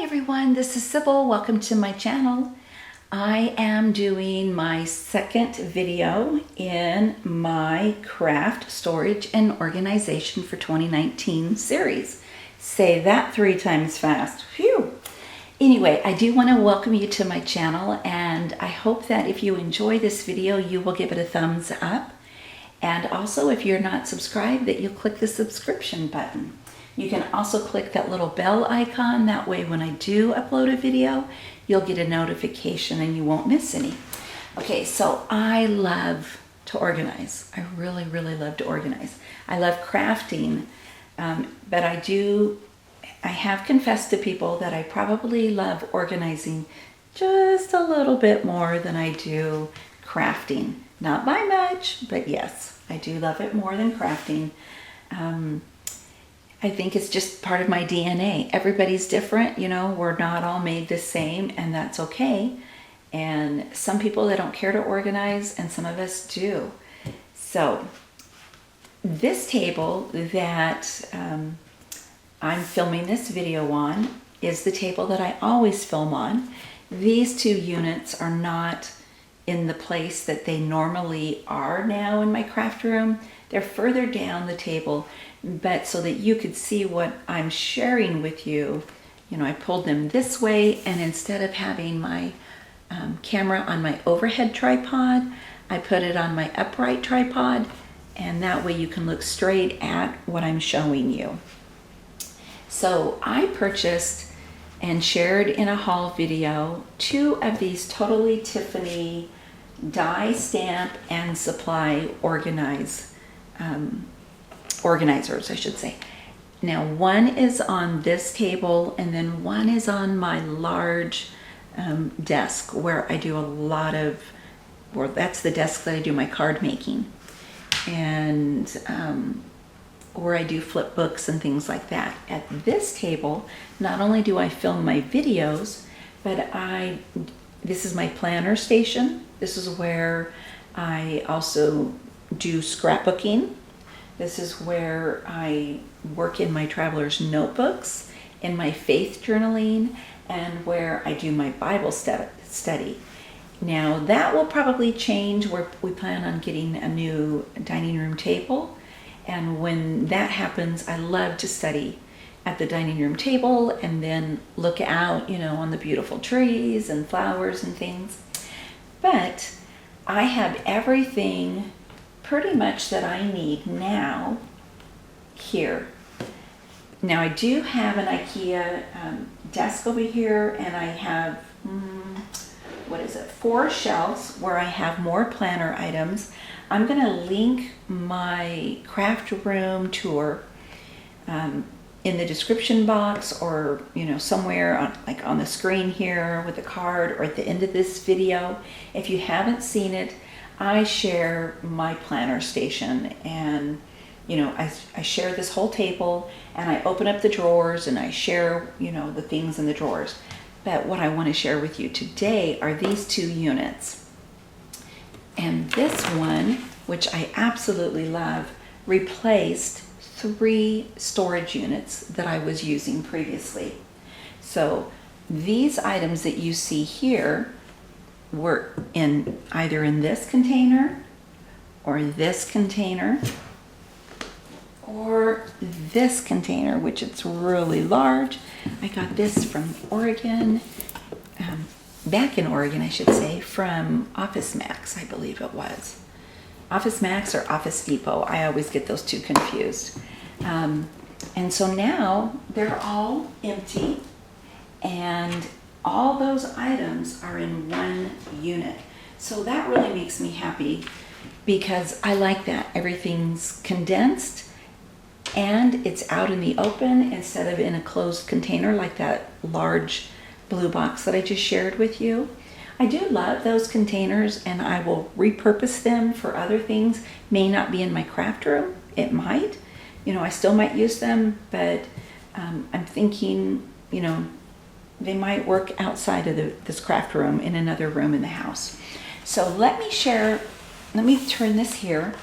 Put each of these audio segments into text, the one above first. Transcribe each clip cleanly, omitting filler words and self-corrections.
everyone, this is Sybil. Welcome to my channel. I am doing my second video in my craft, storage, and organization for 2019 series. Say that 3 times fast. Phew! Anyway, I do want to welcome you to my channel, and I hope that if you enjoy this video, you will give it a thumbs up. And also, if you're not subscribed, that you'll click the subscription button. You can also click that little bell icon. That way when I do upload a video, you'll get a notification and you won't miss any. Okay, so I love to organize. I really, really love to organize. I love crafting, but I have confessed to people that I probably love organizing just a little bit more than I do crafting. Not by much, but yes, I do love it more than crafting. I think it's just part of my DNA. Everybody's different, you know, we're not all made the same, and that's okay. And some people, they don't care to organize, and some of us do. So this table that I'm filming this video on is the table that I always film on. These 2 units are not in the place that they normally are now in my craft room. They're further down the table, but so that you could see what I'm sharing with you, you know, I pulled them this way, and instead of having my camera on my overhead tripod, I put it on my upright tripod, and that way you can look straight at what I'm showing you. So I purchased and shared in a haul video 2 of these totally Tiffany die stamp and supply organizers, I should say. Now, one is on this table, and then one is on my large desk where I do a lot of, or that's the desk that I do my card making, and where I do flip books and things like that. At this table, not only do I film my videos, but this is my planner station. This is where I also do scrapbooking. This is where I work in my traveler's notebooks, in my faith journaling, and where I do my Bible study. Now that will probably change. We plan on getting a new dining room table, and when that happens, I love to study at the dining room table and then look out, you know, on the beautiful trees and flowers and things. But I have everything pretty much that I need now here. Now I do have an IKEA desk over here, and I have, 4 shelves where I have more planner items. I'm gonna link my craft room tour in the description box, or, you know, somewhere on the screen here with a card, or at the end of this video. If you haven't seen it, I share my planner station, and you know, I share this whole table, and I open up the drawers and I share, you know, the things in the drawers. But what I want to share with you today are these 2 units. And this one, which I absolutely love, replaced 3 storage units that I was using previously. So these items that you see here were either in this container, or this container, or this container, which it's really large. I got this from Oregon, back in Oregon, I should say, from Office Max, I believe it was. Office Max or Office Depot. I always get those 2 confused. And so now they're all empty, and all those items are in 1 unit. So that really makes me happy, because I like that. Everything's condensed and it's out in the open instead of in a closed container like that large blue box that I just shared with you. I do love those containers, and I will repurpose them for other things. May not be in my craft room. It might. You know, I still might use them, but I'm thinking, you know, they might work outside of this craft room in another room in the house. So let me turn this here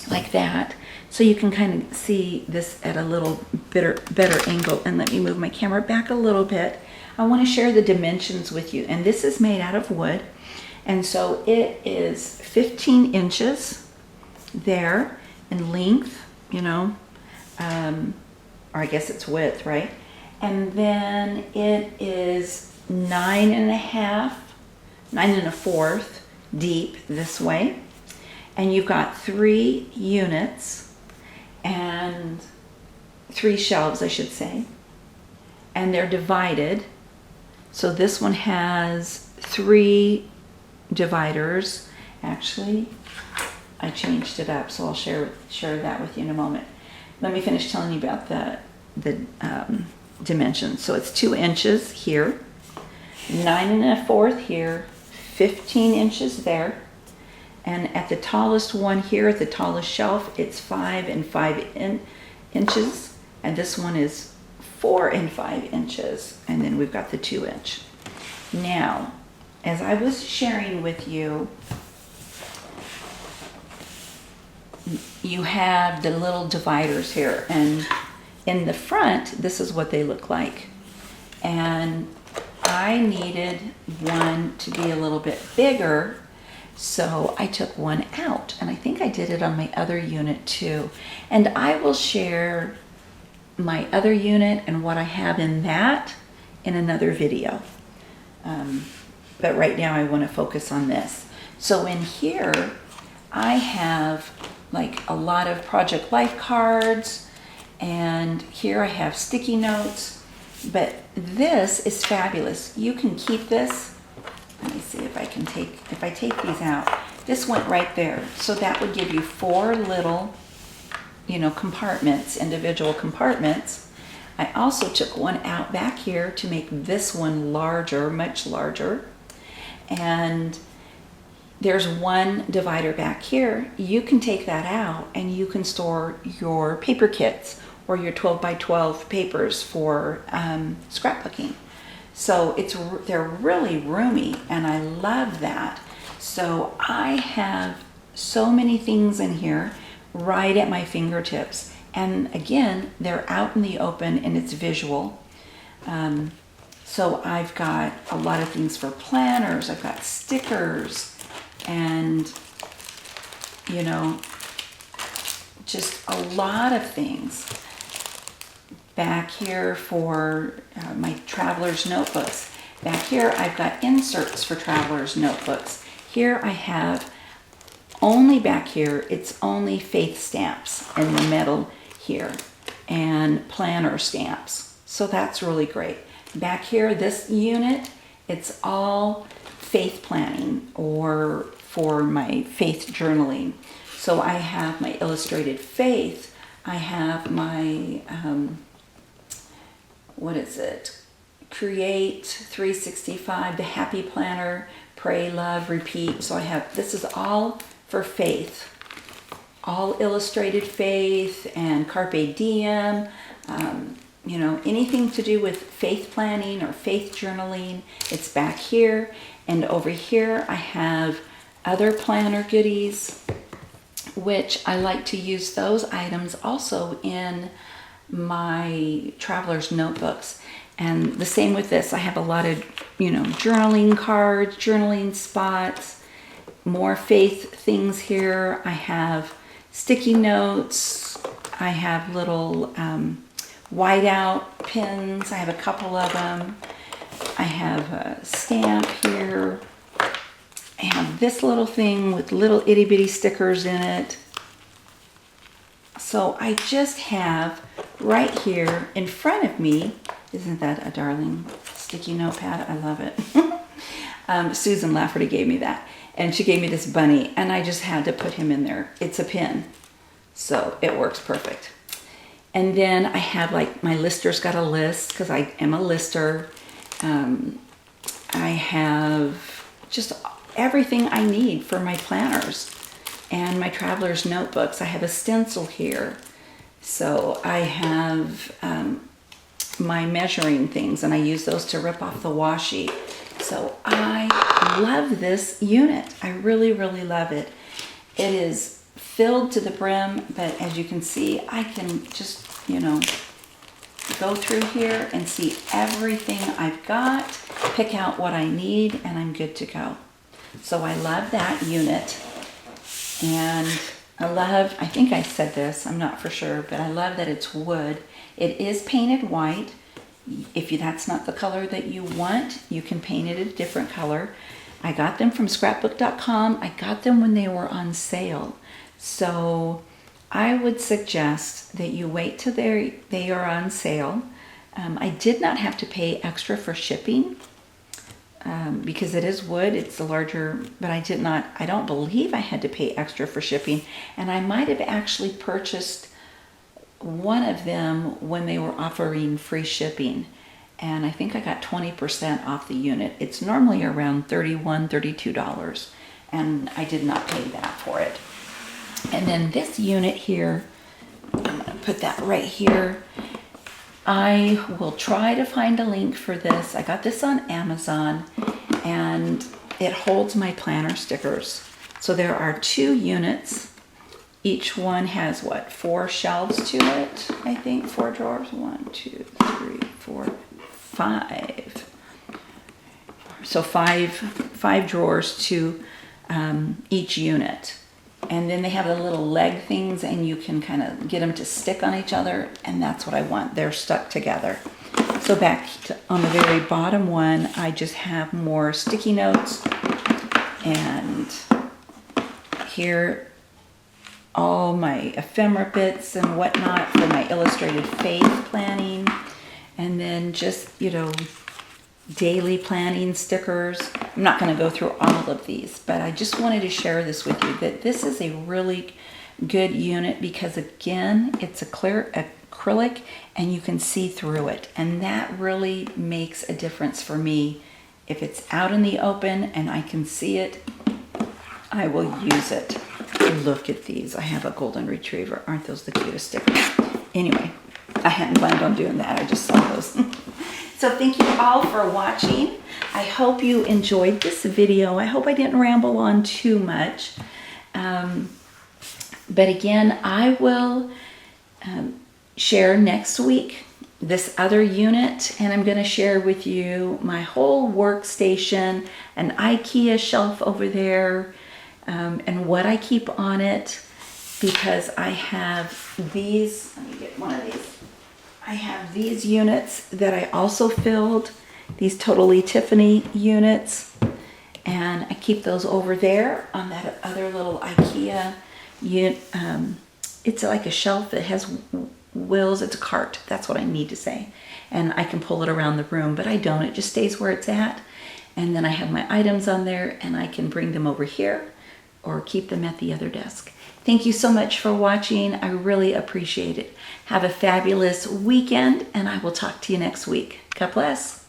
like that, so you can kind of see this at a little better angle. And let me move my camera back a little bit I want to share the dimensions with you. And this is made out of wood. And so it is 15 inches there in length, you know, or I guess it's width, right? And then it is 9.5, 9 1/4 deep this way. And you've got 3 units and 3 shelves, I should say. And they're divided. So this one has 3 dividers. Actually, I changed it up, so I'll share that with you in a moment. Let me finish telling you about the dimensions. So it's 2 inches here, 9 1/4 here, 15 inches there, and at the tallest one here, at the tallest shelf, it's 5 5 inches, and this one is 4 5 inches, and then we've got the 2 inch. Now, as I was sharing with you, you have the little dividers here, and in the front, this is what they look like. And I needed one to be a little bit bigger, so I took one out, and I think I did it on my other unit too. And I will share my other unit and what I have in that in another video. But right now I want to focus on this. So in here, I have like a lot of Project Life cards, and here I have sticky notes, but this is fabulous. You can keep this. Let me see if I can if I take these out, this went right there. So that would give you 4 little, you know, compartments, individual compartments. I also took one out back here to make this one larger, much larger. And there's one divider back here. You can take that out and you can store your paper kits or your 12 by 12 papers for scrapbooking. So they're really roomy, and I love that. So I have so many things in here right at my fingertips. And again, they're out in the open and it's visual. So I've got a lot of things for planners. I've got stickers and, you know, just a lot of things. Back here for my traveler's notebooks. Back here I've got inserts for traveler's notebooks. Here I have only back here, it's only faith stamps in the metal here and planner stamps. So that's really great. Back here, this unit, it's all faith planning or for my faith journaling. So I have my illustrated faith. I have my, what is it? Create 365, the happy planner, pray, love, repeat. So I have, this is all for faith. All illustrated faith and carpe diem, you know, anything to do with faith planning or faith journaling, it's back here. And over here I have other planner goodies, which I like to use those items also in my traveler's notebooks. And the same with this. I have a lot of, you know, journaling cards, journaling spots, more faith things here. I have sticky notes. I have little whiteout pins. I have a couple of them. I have a stamp here. I have this little thing with little itty bitty stickers in it. So I just have right here in front of me, isn't that a darling sticky notepad? I love it. Susan Lafferty gave me that. And she gave me this bunny, and I just had to put him in there. It's a pin, so it works perfect. And then I have, like, my lister's got a list, because I am a lister. I have just everything I need for my planners and my traveler's notebooks. I have a stencil here. So I have my measuring things, and I use those to rip off the washi. So I love this unit. I really, really love it. It is filled to the brim, but as you can see, I can just, you know, go through here and see everything I've got, pick out what I need, and I'm good to go. So I love that unit. And I think I said this, I'm not for sure, but I love that it's wood. It is painted white. If that's not the color that you want, you can paint it a different color. I got them from scrapbook.com. I got them when they were on sale. So I would suggest that you wait till they are on sale. I did not have to pay extra for shipping because it is wood. It's the larger, but I don't believe I had to pay extra for shipping. And I might have actually purchased one of them when they were offering free shipping. And I think I got 20% off the unit. It's normally around $31, $32. And I did not pay that for it. And then this unit here, I'm going to put that right here. I will try to find a link for this. I got this on Amazon, and it holds my planner stickers. So there are 2 units. Each one has, 4 shelves to it, I think. 4 drawers. 1, 2, 3, 4, 5. So five drawers to each unit. And then they have the little leg things, and you can kind of get them to stick on each other, and that's what I want. They're stuck together. So on the very bottom one, I just have more sticky notes, and here all my ephemera bits and whatnot for my illustrated faith planning, and then just, daily planning stickers. I'm not going to go through all of these, but I just wanted to share this with you, that this is a really good unit because, again, it's a clear acrylic and you can see through it. And that really makes a difference for me. If it's out in the open and I can see it, I will use it. Look at these. I have a golden retriever. Aren't those the cutest stickers? Anyway, I hadn't planned on doing that. I just saw those. So thank you all for watching. I hope you enjoyed this video. I hope I didn't ramble on too much. But again, I will share next week this other unit, and I'm going to share with you my whole workstation, an IKEA shelf over there, and what I keep on it, because I have these. Let me get one of these. I have these units that I also filled, these Totally Tiffany units, and I keep those over there on that other little IKEA unit. It's like a shelf that has wheels. It's a cart. That's what I need to say. And I can pull it around the room, but I don't. It just stays where it's at. And then I have my items on there, and I can bring them over here or keep them at the other desk. Thank you so much for watching. I really appreciate it. Have a fabulous weekend, and I will talk to you next week. God bless.